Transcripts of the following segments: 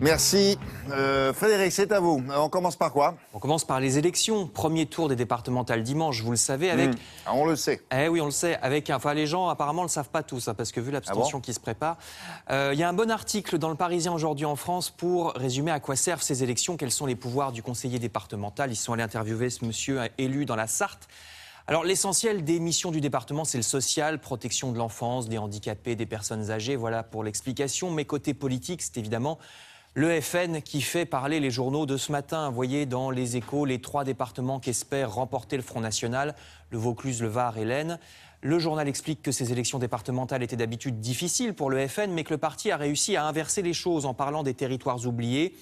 Merci. Frédéric, c'est à vous. On commence par quoi? On commence par les élections. Premier tour des départementales dimanche, vous le savez, avec... On le sait. Eh oui, on le sait. Enfin, les gens, apparemment, ne le savent pas tous, hein, parce que vu l'abstention qui se prépare, il y a un bon article dans le Parisien aujourd'hui en France pour résumer à quoi servent ces élections, quels sont les pouvoirs du conseiller départemental. Ils sont allés interviewer ce monsieur élu dans la Sarthe. Alors, l'essentiel des missions du département, c'est le social, protection de l'enfance, des handicapés, des personnes âgées. Voilà pour l'explication. Mais côté politique, c'est évidemment le FN qui fait parler les journaux de ce matin. Vous voyez dans les Échos les 3 départements qui espèrent remporter le Front National, le Vaucluse, le Var et l'Aisne. Le journal explique que ces élections départementales étaient d'habitude difficiles pour le FN, mais que le parti a réussi à inverser les choses en parlant des territoires oubliés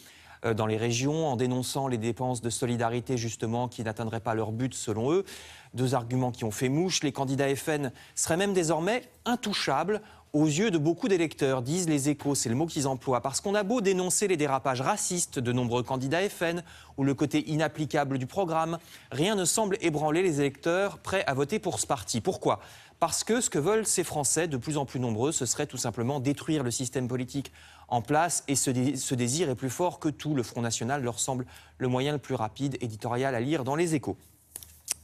dans les régions, en dénonçant les dépenses de solidarité justement qui n'atteindraient pas leur but selon eux. 2 arguments qui ont fait mouche. Les candidats FN seraient même désormais intouchables aux yeux de beaucoup d'électeurs, disent les Échos, c'est le mot qu'ils emploient, parce qu'on a beau dénoncer les dérapages racistes de nombreux candidats FN ou le côté inapplicable du programme, rien ne semble ébranler les électeurs prêts à voter pour ce parti. Pourquoi ? Parce que ce que veulent ces Français, de plus en plus nombreux, ce serait tout simplement détruire le système politique en place, et ce désir est plus fort que tout. Le Front National leur semble le moyen le plus rapide, éditorial à lire dans les Échos.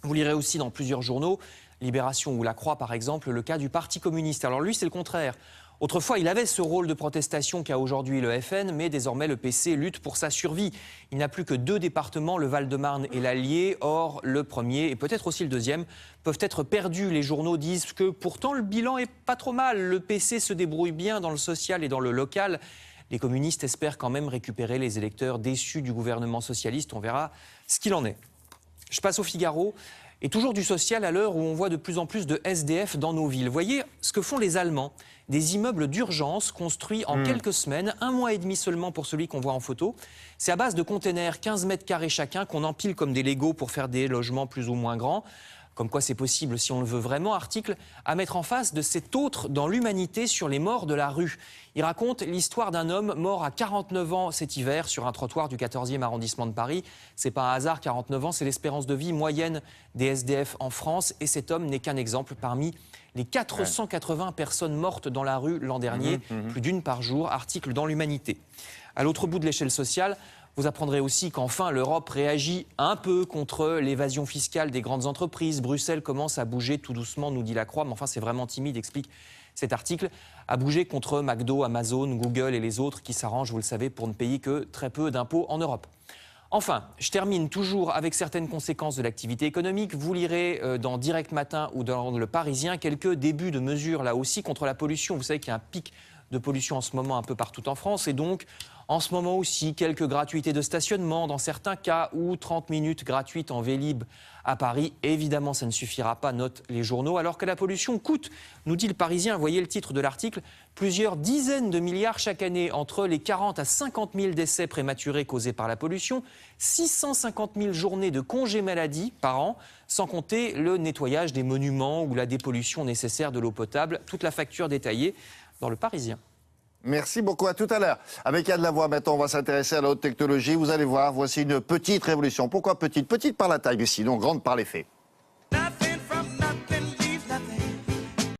Vous lirez aussi dans plusieurs journaux, Libération ou La Croix par exemple, le cas du Parti communiste. Alors lui, c'est le contraire. Autrefois, il avait ce rôle de protestation qu'a aujourd'hui le FN, mais désormais le PC lutte pour sa survie. Il n'a plus que 2 départements, le Val-de-Marne et l'Allier. Or, le premier et peut-être aussi le deuxième peuvent être perdus. Les journaux disent que pourtant le bilan est pas trop mal. Le PC se débrouille bien dans le social et dans le local. Les communistes espèrent quand même récupérer les électeurs déçus du gouvernement socialiste. On verra ce qu'il en est. Je passe au Figaro. Et toujours du social à l'heure où on voit de plus en plus de SDF dans nos villes. Voyez ce que font les Allemands. Des immeubles d'urgence construits en quelques semaines, 1 mois et demi seulement pour celui qu'on voit en photo. C'est à base de containers, 15 mètres carrés chacun, qu'on empile comme des Legos pour faire des logements plus ou moins grands. Comme quoi c'est possible si on le veut vraiment. Article à mettre en face de cet autre dans l'humanité sur les morts de la rue. Il raconte l'histoire d'un homme mort à 49 ans cet hiver sur un trottoir du 14e arrondissement de Paris. C'est pas un hasard, 49 ans, c'est l'espérance de vie moyenne des SDF en France. Et cet homme n'est qu'un exemple parmi les 480 personnes mortes dans la rue l'an dernier, plus d'1 par jour. Article dans l'humanité. À l'autre bout de l'échelle sociale, vous apprendrez aussi qu'enfin l'Europe réagit un peu contre l'évasion fiscale des grandes entreprises. Bruxelles commence à bouger tout doucement, nous dit La Croix, mais enfin c'est vraiment timide, explique cet article, à bouger contre McDo, Amazon, Google et les autres qui s'arrangent, vous le savez, pour ne payer que très peu d'impôts en Europe. Enfin, je termine toujours avec certaines conséquences de l'activité économique. Vous lirez dans Direct Matin ou dans Le Parisien quelques débuts de mesures là aussi contre la pollution. Vous savez qu'il y a un pic de pollution en ce moment un peu partout en France et donc en ce moment aussi quelques gratuités de stationnement dans certains cas ou 30 minutes gratuites en Vélib à Paris. Évidemment, ça ne suffira pas, notent les journaux, alors que la pollution coûte, nous dit Le Parisien, voyez le titre de l'article, plusieurs dizaines de milliards chaque année entre les 40 à 50 000 décès prématurés causés par la pollution, 650 000 journées de congés maladie par an, sans compter le nettoyage des monuments ou la dépollution nécessaire de l'eau potable, toute la facture détaillée dans Le Parisien. Merci beaucoup, à tout à l'heure. Avec Yann Lavoie, maintenant, on va s'intéresser à la haute technologie. Vous allez voir, voici une petite révolution. Pourquoi petite? Petite par la taille, mais sinon grande par les faits.